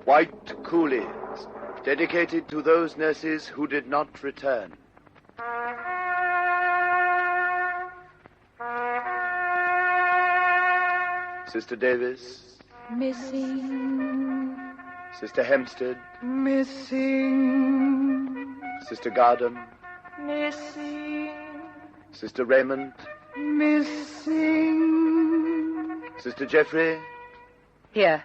White Coolies, dedicated to those nurses who did not return. Sister Davis. Missing. Sister Hempstead. Missing. Sister Garden. Missing. Sister Raymond. Missing. Sister Jeffery. Here.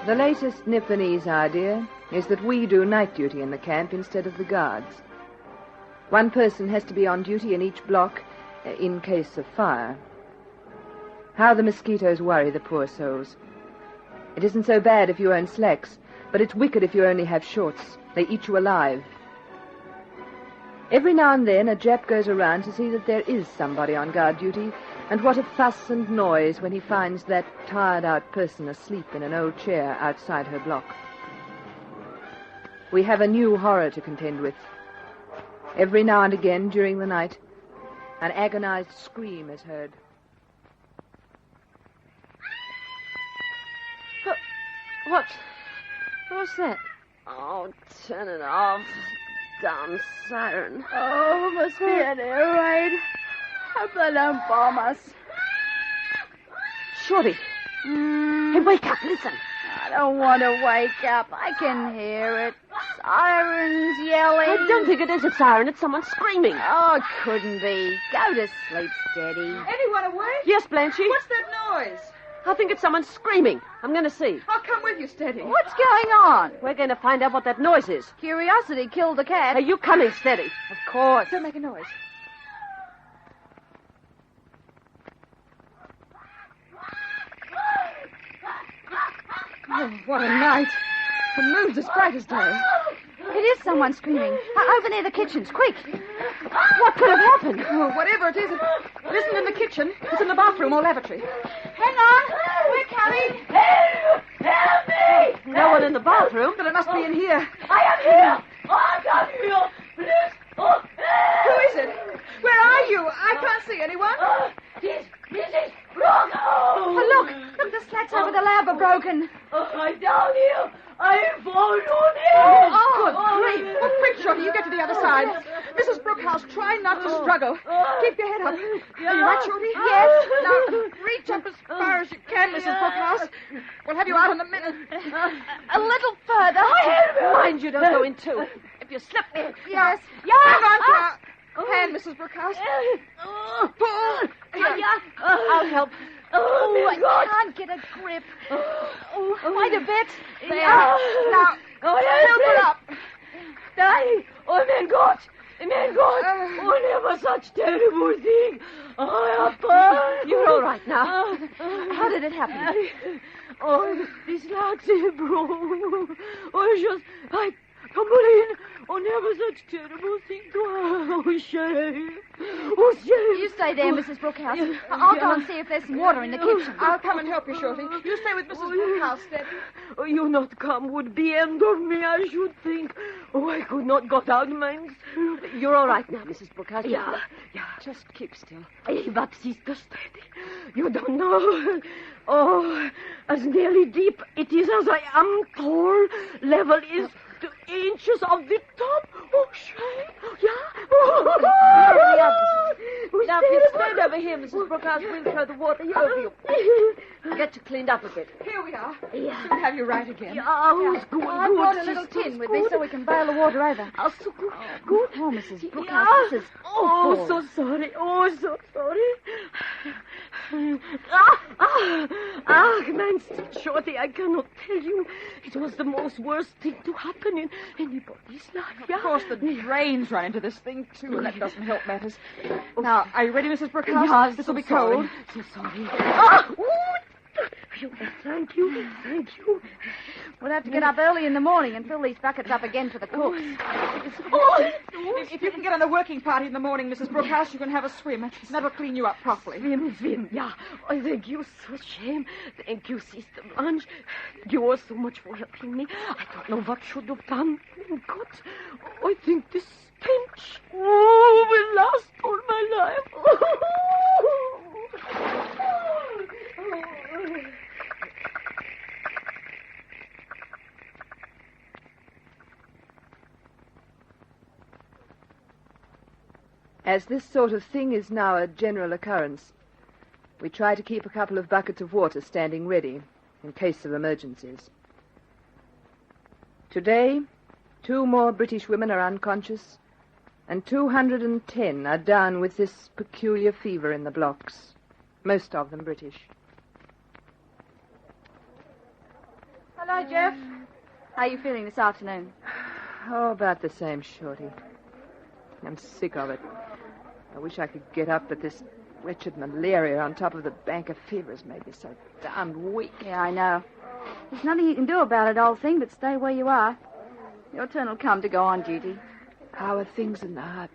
The latest Nipponese idea is that we do night duty in the camp instead of the guards. One person has to be on duty in each block in case of fire. How the mosquitoes worry the poor souls. It isn't so bad if you own slacks, but it's wicked if you only have shorts. They eat you alive. Every now and then a Jap goes around to see that there is somebody on guard duty, and what a fuss and noise when he finds that tired-out person asleep in an old chair outside her block. We have a new horror to contend with. Every now and again during the night, an agonized scream is heard. What's that? Oh, turn it off. Damn siren. Oh, must be an air raid. Hope they don't bomb us. Shorty. Hey, wake up, listen. I don't want to wake up. I can hear it. Sirens yelling. I don't think it is a siren. It's someone screaming. Oh, it couldn't be. Go to sleep, Steady. Anyone awake? Yes, Blanchy. What's that noise? I think it's someone screaming. I'm going to see. I'll come with you, Steady. What's going on? We're going to find out what that noise is. Curiosity killed the cat. Are you coming, Steady? Of course. Don't make a noise. Oh, what a night. The moon's as bright as day. It is someone screaming. Over near the kitchens. Quick. What could have happened? Oh, whatever it is, it isn't in the kitchen. It's in the bathroom or lavatory. Hang on. We're coming. Help me! No one in the bathroom. But it must be in here. I am here. I am here. Please. Oh, Who is it? Where are you? I can't see anyone. This is wrong. Oh, look, the slats over the lab are broken. I'm down here. I'm falling on Oh, good grief. Oh, quick, Shorty, you get to the other side. Mrs. Brookhouse, try not to struggle. Keep your head up. Are you right, Shorty? Yes. Now, reach up as far as you can, Mrs. Brookhouse. We'll have you out in a minute. A little further. Mind you don't go in two. If you slip me. Yes. Hang on to our hand, Mrs. Brookhouse. Pull. I'll help. Oh, I can't get a grip. Oh, wait a bit. There. Now, tilt her up. Die. Oh, mein Gott. Mein Gott. Oh, never such terrible thing. Oh, you're all right now. How did it happen? Oh, these slats broke. Oh, just, I tumbled in. Oh, never such terrible thing to her. Oh, shame. Oh, shame. You stay there, Mrs. Brookhouse. I'll go and see if there's some water in the kitchen. I'll come and help you, Shorty. You stay with Mrs. Brookhouse, Steady. Oh, you not come would be end of me, I should think. Oh, I could not got out myself. You're all right now, Mrs. Brookhouse. Yeah. Just keep still. But sister, steady. You don't know. Oh, as nearly deep it is as I am tall. Level is 2 inches of the top. Oh, shame. Yeah. Now, if you stand over here, Mrs. Brookhouse, we'll throw the water over you. Get you cleaned up a bit. Here we are. Yeah. Soon have you right again. Oh, it's good. I brought a little tin with me so we can boil the water over. Oh, so good. Good. Oh, Mrs. Brookhouse, this is Oh, awful. so sorry. Oh, so sorry. Man, Shorty, I cannot tell you. It was the most worst thing to happen in anybody's life. Of course, the drains run into this thing, too, and that doesn't help matters. Now, are you ready, Mrs. Brookhouse? Yeah, this will be sorry. cold. So sorry. Thank you. We'll have to get up early in the morning and fill these buckets up again for the cooks. If you can get on the working party in the morning, Mrs. Brookhouse, you can have a swim. That'll clean you up properly. Swim, yeah. Oh, thank you so shame. Thank you, Sister Blanche. You are so much for helping me. I don't know what should have done. God, I think this stench will last all my life. As this sort of thing is now a general occurrence, we try to keep a couple of buckets of water standing ready in case of emergencies. Today, 2 more British women are unconscious, and 210 are down with this peculiar fever in the blocks, most of them British. Hello, Jeff. How are you feeling this afternoon? Oh, about the same, Shorty. I'm sick of it. I wish I could get up, but this wretched malaria on top of the bank of fever has made me so darned weak. Yeah, I know. There's nothing you can do about it, old thing, but stay where you are. Your turn will come to go on duty. How are things in the hut?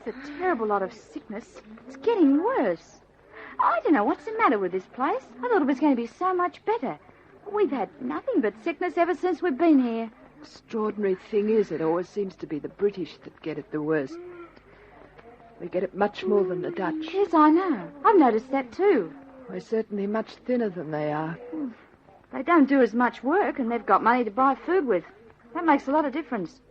There's a terrible lot of sickness. It's getting worse. I don't know what's the matter with this place. I thought it was going to be so much better. We've had nothing but sickness ever since we've been here. Extraordinary thing is, it always seems to be the British that get it the worst. We get it much more than the Dutch. Yes, I know. I've noticed that too. We're certainly much thinner than they are. They don't do as much work, and they've got money to buy food with. That makes a lot of difference.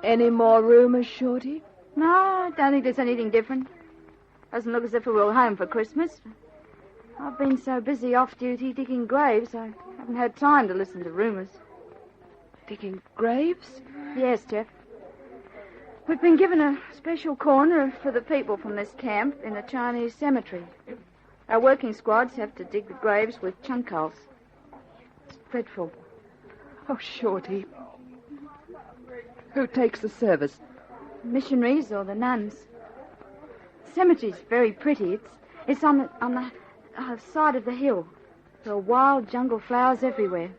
Any more rumours, Shorty? No, I don't think there's anything different. Doesn't look as if we were home for Christmas. I've been so busy off duty digging graves, I haven't had time to listen to rumours. Digging graves? Yes, Jeff. We've been given a special corner for the people from this camp in a Chinese cemetery. Our working squads have to dig the graves with chunk holes. It's dreadful. Oh, Shorty. Who takes the service? Missionaries or the nuns. The cemetery's very pretty. It's on the side of the hill. There are wild jungle flowers everywhere.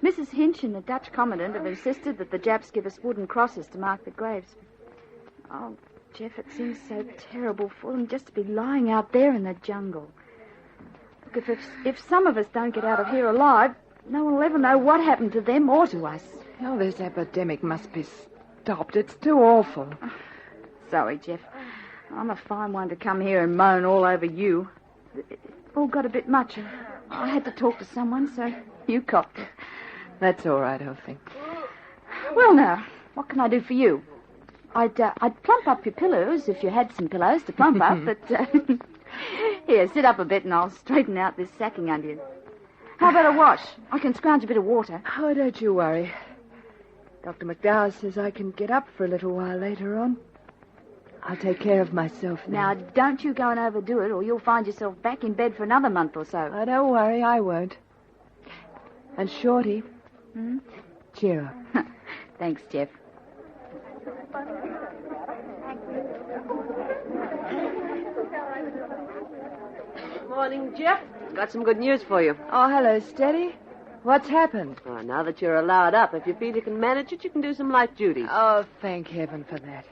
Mrs. Hinch and the Dutch commandant have insisted that the Japs give us wooden crosses to mark the graves. Oh, Jeff, it seems so terrible for them just to be lying out there in the jungle. Look, if some of us don't get out of here alive, no one will ever know what happened to them or to us. Oh, this epidemic must be stopped. It's too awful. Sorry, Jeff. I'm a fine one to come here and moan all over you. It all got a bit much. I had to talk to someone, so you copped it. That's all right, Elfie. Well, now, what can I do for you? I'd plump up your pillows if you had some pillows to plump up, but... Here, sit up a bit and I'll straighten out this sacking under you. How about a wash? I can scrounge a bit of water. Oh, don't you worry. Dr. McDowell says I can get up for a little while later on. I'll take care of myself now. Now, don't you go and overdo it, or you'll find yourself back in bed for another month or so. Oh, don't worry, I won't. And Shorty, cheer up. Thanks, Jeff. Morning, Jeff. Got some good news for you. Oh, hello, Steady. What's happened? Oh, now that you're allowed up, if you feel you can manage it, you can do some light duties. Oh, thank heaven for that.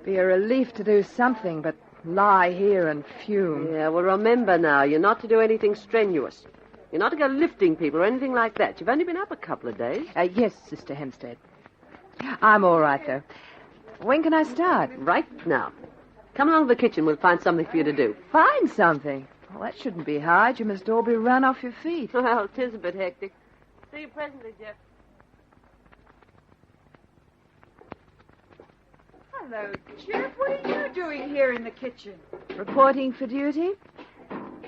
Be a relief to do something but lie here and fume. Yeah, well, remember now, you're not to do anything strenuous. You're not to go lifting people or anything like that. You've only been up a couple of days. Yes, Sister Hempstead. I'm all right, though. When can I start? Right now. Come along to the kitchen. We'll find something for you to do. Find something? Well, that shouldn't be hard. You must all be run off your feet. Well, 'tis a bit hectic. See you presently, Jeff. Hello, Jeff. What are you doing here in the kitchen? Reporting for duty?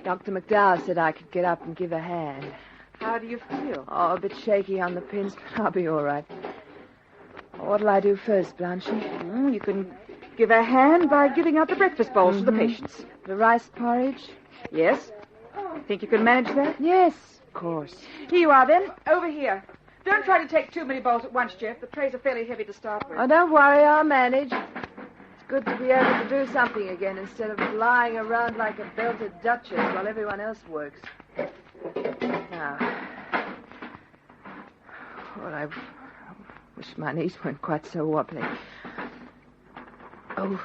Dr. McDowell said I could get up and give a hand. How do you feel? Oh, a bit shaky on the pins, but I'll be all right. What'll I do first, Blanchie? You can give a hand by giving out the breakfast bowls to the patients. The rice porridge? Yes? Think you can manage that? Yes, of course. Here you are, then. Over here. Don't try to take too many bowls at once, Jeff. The trays are fairly heavy to start with. Oh, don't worry, I'll manage. It's good to be able to do something again instead of lying around like a belted duchess while everyone else works. Now, well, I wish my knees weren't quite so wobbly. Oh,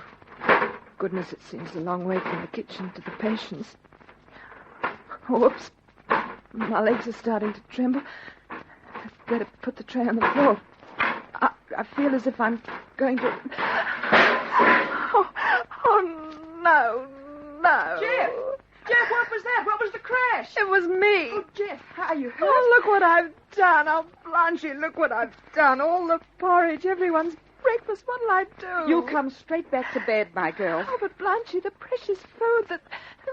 goodness, it seems a long way from the kitchen to the patients. Whoops. My legs are starting to tremble. I'd better put the tray on the floor. I feel as if I'm going to... Oh, no. Jeff, what was that? What was the crash? It was me. Oh, Jeff, are you hurt? Oh, look what I've done. Oh, Blanchie, look what I've done. All the porridge, everyone's breakfast. What'll I do? You'll come straight back to bed, my girl. Oh, but Blanchie, the precious food that...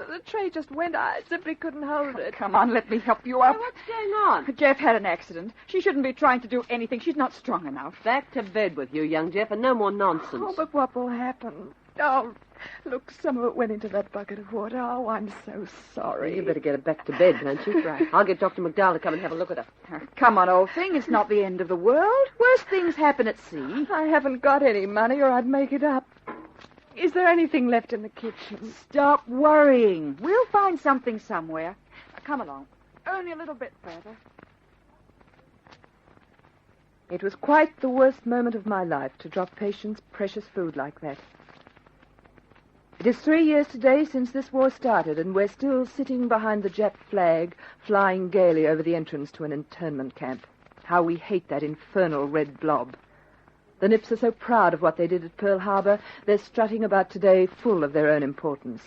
The tray just went. I simply couldn't hold it. Come on, let me help you up. What's going on? Jeff had an accident. She shouldn't be trying to do anything. She's not strong enough. Back to bed with you, young Jeff, and no more nonsense. Oh, but what will happen? Oh, look, some of it went into that bucket of water. Oh, I'm so sorry. You better get her back to bed, don't you? Right. I'll get Dr. McDowell to come and have a look at her. Come on, old thing. It's not the end of the world. Worse things happen at sea. I haven't got any money or I'd make it up. Is there anything left in the kitchen? Stop worrying. We'll find something somewhere. Come along. Only a little bit further. It was quite the worst moment of my life to drop patients' precious food like that. It is 3 years today since this war started, and we're still sitting behind the Jap flag, flying gaily over the entrance to an internment camp. How we hate that infernal red blob. The Nips are so proud of what they did at Pearl Harbor, they're strutting about today full of their own importance.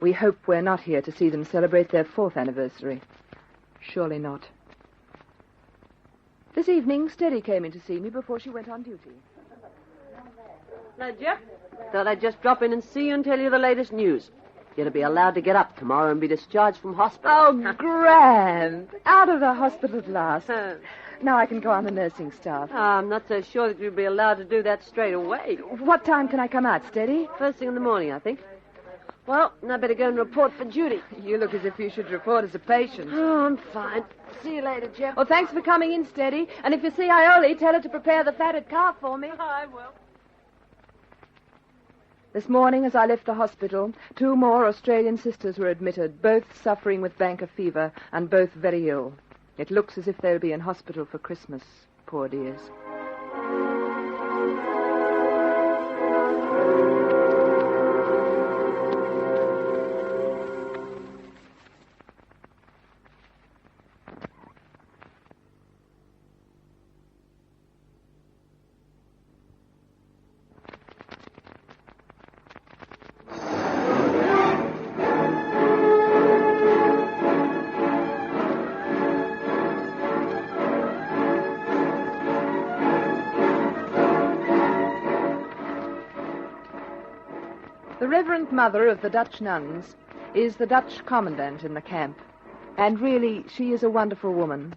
We hope we're not here to see them celebrate their 4th anniversary. Surely not. This evening, Steady came in to see me before she went on duty. Now, Jeff, thought I'd just drop in and see you and tell you the latest news. You're to be allowed to get up tomorrow and be discharged from hospital. Oh, grand. Out of the hospital at last. Now I can go on the nursing staff. I'm not so sure that you'd be allowed to do that straight away. What time can I come out, Steady? First thing in the morning, I think. Well, I better go and report for duty. You look as if you should report as a patient. Oh, I'm fine. See you later, Jeff. Well, thanks for coming in, Steady. And if you see Iole, tell her to prepare the fatted calf for me. I will. This morning, as I left the hospital, 2 more Australian sisters were admitted, both suffering with banker fever and both very ill. It looks as if they'll be in hospital for Christmas, poor dears. The Reverend Mother of the Dutch nuns is the Dutch commandant in the camp, and really she is a wonderful woman.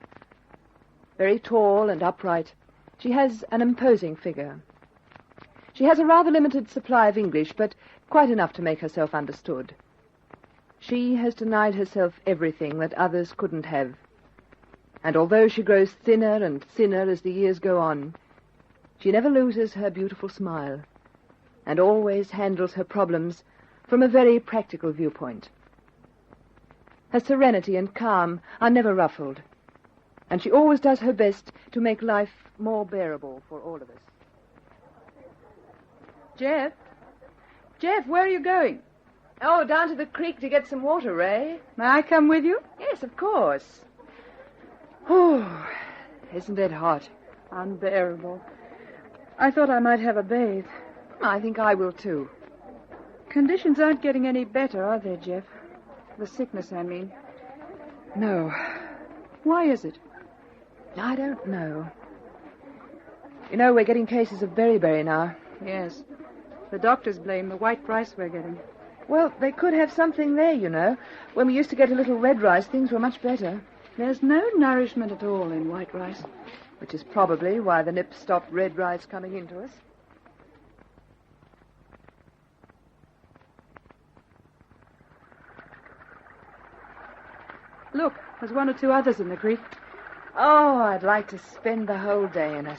Very tall and upright, she has an imposing figure. She has a rather limited supply of English, but quite enough to make herself understood. She has denied herself everything that others couldn't have, and although she grows thinner and thinner as the years go on, she never loses her beautiful smile, and always handles her problems from a very practical viewpoint. Her serenity and calm are never ruffled, and she always does her best to make life more bearable for all of us. Jeff? Jeff, where are you going? Oh, down to the creek to get some water, Ray. May I come with you? Yes, of course. Oh, isn't it hot? Unbearable. I thought I might have a bathe. I think I will, too. Conditions aren't getting any better, are they, Jeff? The sickness, I mean. No. Why is it? I don't know. You know, we're getting cases of beriberi now. Yes. The doctors blame the white rice we're getting. Well, they could have something there, you know. When we used to get a little red rice, things were much better. There's no nourishment at all in white rice. Which is probably why the Nips stopped red rice coming into us. Look, there's 1 or 2 others in the creek. Oh, I'd like to spend the whole day in it.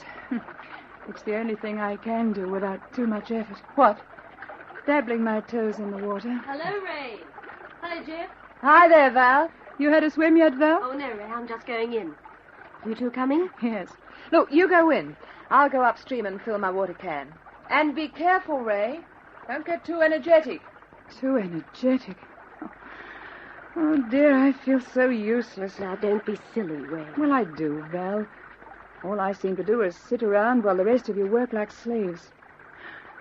It's the only thing I can do without too much effort. What? Dabbling my toes in the water. Hello, Ray. Hello, Jeff. Hi there, Val. You had a swim yet, Val? Oh, no, Ray, I'm just going in. You two coming? Yes. Look, you go in. I'll go upstream and fill my water can. And be careful, Ray. Don't get too energetic. Too energetic. Oh, dear, I feel so useless. Now, don't be silly, Ray. Well, I do, Val. All I seem to do is sit around while the rest of you work like slaves.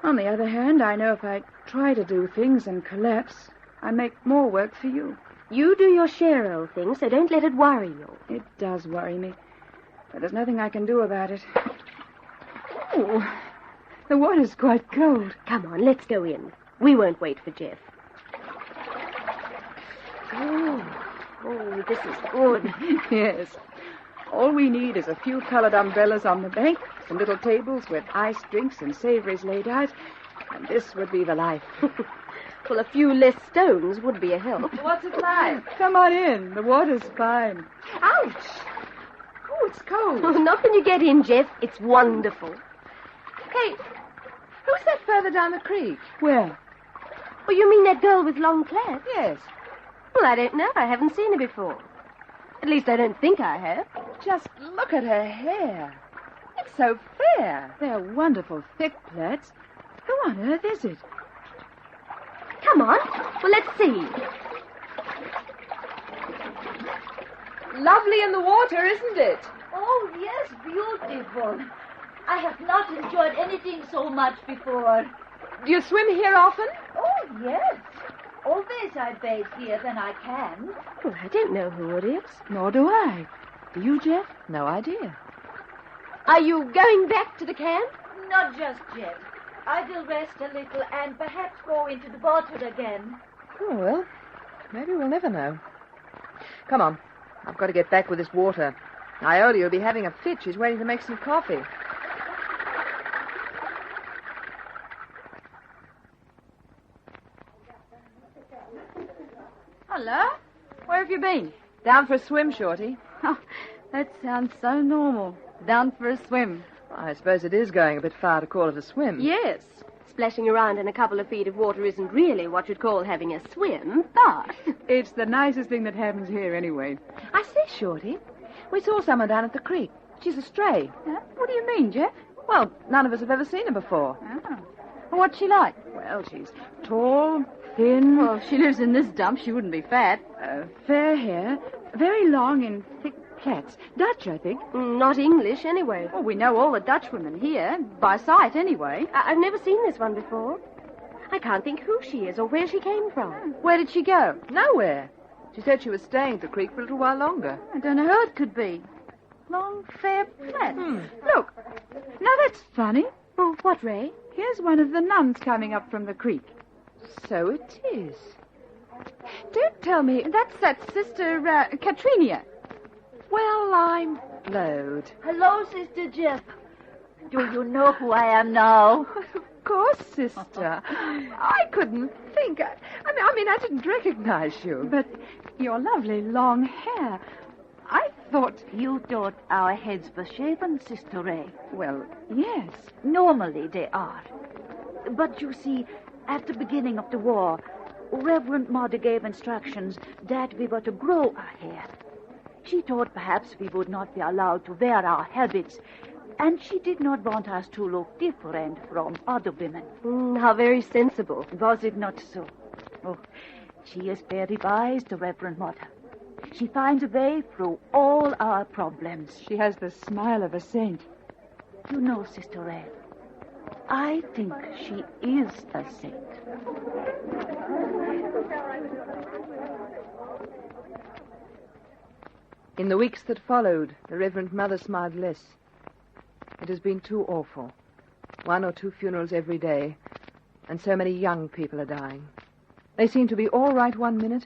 On the other hand, I know if I try to do things and collapse, I make more work for you. You do your share, old thing, so don't let it worry you. It does worry me, but there's nothing I can do about it. Oh, the water's quite cold. Come on, let's go in. We won't wait for Jeff. Oh, this is good. Yes. All we need is a few colored umbrellas on the bank, some little tables with iced drinks and savories laid out, and this would be the life. Well, a few less stones would be a help. What's it like? Come on in. The water's fine. Ouch! Oh, it's cold. Oh, not when you get in, Jeff. It's wonderful. Hey, who's that further down the creek? Where? Oh, you mean that girl with long plaids? Yes. Well, I don't know. I haven't seen her before. At least I don't think I have. Just look at her hair. It's so fair. They're wonderful thick plaits. Who on earth is it? Come on. Well, let's see. Lovely in the water, isn't it? Oh, yes, beautiful. I have not enjoyed anything so much before. Do you swim here often? Oh, yes. Always I bathe here when I can. Well, I don't know who it is. Nor do I. Do you, Jeff? No idea. Are you going back to the camp? Not just yet. I will rest a little and perhaps go into the water again. Oh, well, maybe we'll never know. Come on. I've got to get back with this water. Iota will be having a fit. She's waiting to make some coffee. Hello? Where have you been? Down for a swim, Shorty. Oh, that sounds so normal. Down for a swim. I suppose it is going a bit far to call it a swim. Yes. Splashing around in a couple of feet of water isn't really what you'd call having a swim, but... It's the nicest thing that happens here anyway. I say, Shorty, we saw someone down at the creek. She's a stray. Huh? What do you mean, Jeff? Well, none of us have ever seen her before. Oh. What's she like? Well, she's tall, thin. Well, if she lives in this dump, she wouldn't be fat. Fair hair, very long and thick plaits. Dutch, I think. Not English, anyway. Well, we know all the Dutch women here, by sight anyway. I've never seen this one before. I can't think who she is or where she came from. Where did she go? Nowhere. She said she was staying at the creek for a little while longer. I don't know who it could be. Long, fair plaits. Look, now that's funny. Oh, what, Ray? Here's one of the nuns coming up from the creek. So it is. Don't tell me. That's that Sister Katrina. Well, I'm blowed. Hello, Sister Jeff. Do you know who I am now? Of course, sister. I couldn't think. I mean, I didn't recognize you. But your lovely long hair. I thought... You thought our heads were shaven, Sister Ray. Well, yes. Normally they are. But you see, at the beginning of the war, Reverend Mother gave instructions that we were to grow our hair. She thought perhaps we would not be allowed to wear our habits, and she did not want us to look different from other women. How very sensible. Was it not so? Oh, she is very wise, the Reverend Mother. She finds a way through all our problems. She has the smile of a saint. You know, Sister Ray, I think she is a saint. In the weeks that followed, the Reverend Mother smiled less. It has been too awful. 1 or 2 funerals every day, and so many young people are dying. They seem to be all right 1 minute,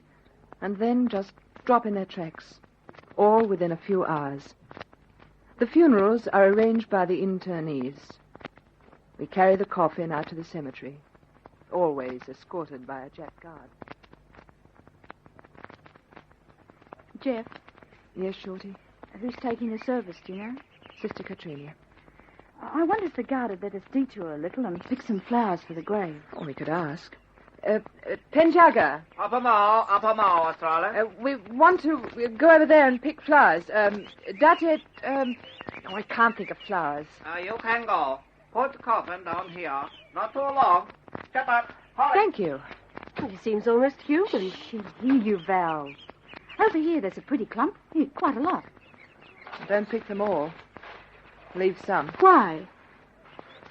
and then just drop in their tracks, all within a few hours. The funerals are arranged by the internees. We carry the coffin out to the cemetery, always escorted by a Jack guard. Jeff, Yes, Shorty? who's taking the service, do you know? Sister Katrina. I wonder if the guard had let us detour a little and pick some flowers for the grave. Oh, we could ask. Penjaga. Upper Mall, Australia. We want to go over there and pick flowers. Datet, I can't think of flowers. You can go. Put the coffin down here. Not too long. Step up. Hurry. Thank you. He seems almost human. She'll hear you, Val. Over here, there's a pretty clump. Here, quite a lot. Don't pick them all. Leave some. Why?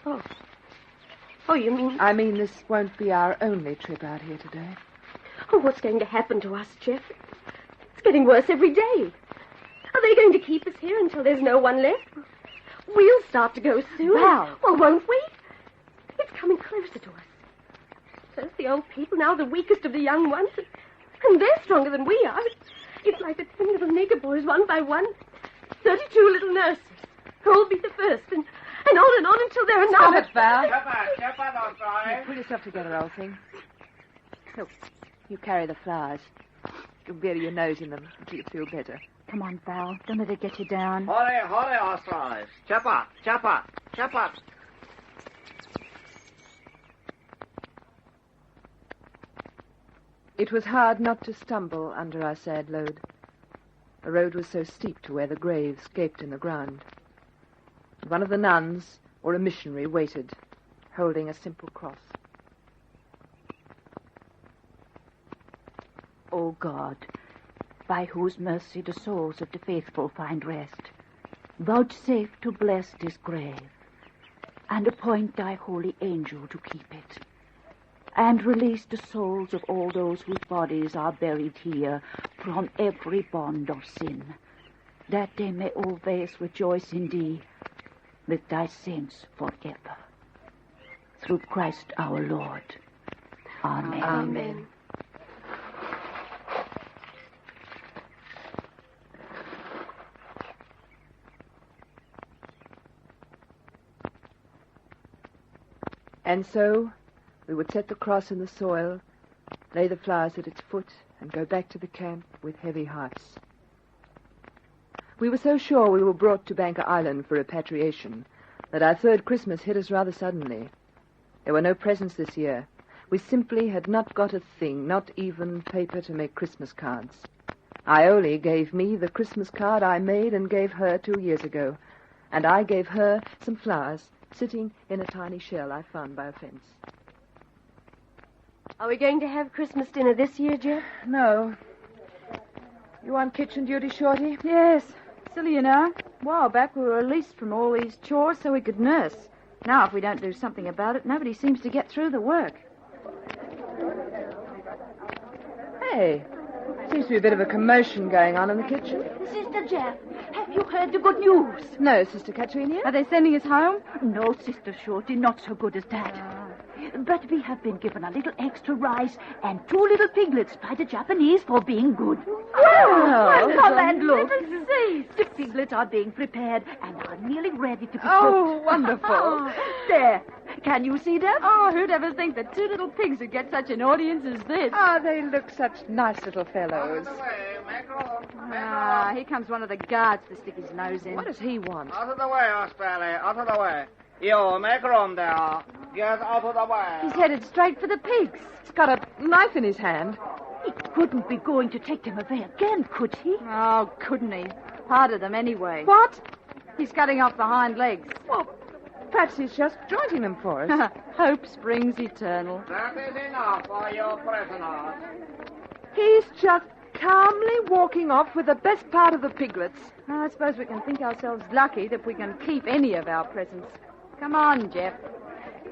Oh, you mean... I mean, this won't be our only trip out here today. Oh, what's going to happen to us, Jeff? It's getting worse every day. Are they going to keep us here until there's no one left? We'll start to go soon. Val. Well, won't we? It's coming closer to us. First the old people, now the weakest of the young ones. And they're stronger than we are. It's like the 10 little nigger boys, one by one. 32 little nurses. Who'll be the first, and on until there are none. Stop it, Val. Step up, Australia. Pull yourself together, old thing. Look, you carry the flowers. You can bury your nose in them until you feel better. Come on, Val. Don't let it get you down. Hurry, Australia. Step up. It was hard not to stumble under our sad load. The road was so steep to where the graves gaped in the ground. One of the nuns or a missionary waited, holding a simple cross. O God, by whose mercy the souls of the faithful find rest, vouchsafe to bless this grave, and appoint thy holy angel to keep it, and release the souls of all those whose bodies are buried here from every bond of sin, that they may always rejoice in thee with thy saints forever. Through Christ our Lord. Amen. Amen. And so we would set the cross in the soil, lay the flowers at its foot, and go back to the camp with heavy hearts. We were so sure we were brought to Banker Island for repatriation that our third Christmas hit us rather suddenly. There were no presents this year. We simply had not got a thing, not even paper to make Christmas cards. Iole gave me the Christmas card I made and gave her 2 years ago, and I gave her some flowers sitting in a tiny shell I found by a fence. Are we going to have Christmas dinner this year, Jeff? No. You on kitchen duty, Shorty? Yes. Silly, you know. A while back, we were released from all these chores so we could nurse. Now, if we don't do something about it, nobody seems to get through the work. Hey, seems to be a bit of a commotion going on in the kitchen. Sister Jeff, have you heard the good news? No, Sister Katrina. Are they sending us home? No, Sister Shorty, not so good as that. But we have been given a little extra rice and 2 little piglets by the Japanese for being good. Oh, Come and look. The piglets are being prepared and are nearly ready to be cooked. Oh, wonderful. There. Can you see them? Oh, who'd ever think that 2 little pigs would get such an audience as this? They look such nice little fellows. Here comes one of the guards to stick his nose in. What does he want? Out of the way, Australia. Out of the way. You, make room there. Get out of the way. He's headed straight for the pigs. He's got a knife in his hand. He couldn't be going to take them away again, could he? Oh, couldn't he? Part of them anyway. What? He's cutting off the hind legs. Well, perhaps he's just jointing them for us. Hope springs eternal. That is enough for your prisoners. He's just calmly walking off with the best part of the piglets. I suppose we can think ourselves lucky that we can keep any of our presents. Come on, Jeff.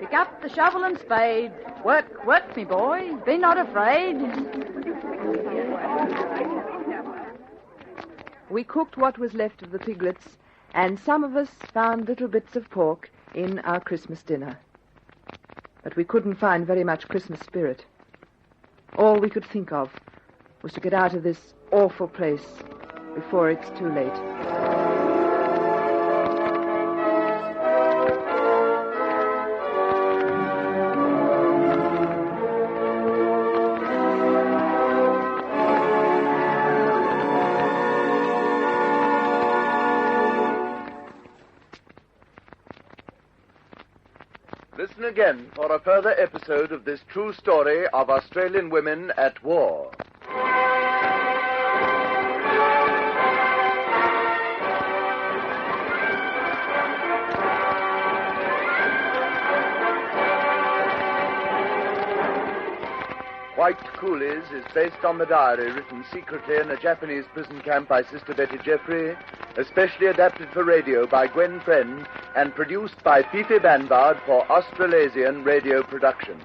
Pick up the shovel and spade. Work, me boy. Be not afraid. We cooked what was left of the piglets, and some of us found little bits of pork in our Christmas dinner. But we couldn't find very much Christmas spirit. All we could think of was to get out of this awful place before it's too late. listen again for a further episode of this true story of Australian women at war. White Coolies is based on the diary written secretly in a Japanese prison camp by Sister Betty Jeffery, especially adapted for radio by Gwen Friend, and produced by Fifi Banbard for Australasian Radio Productions.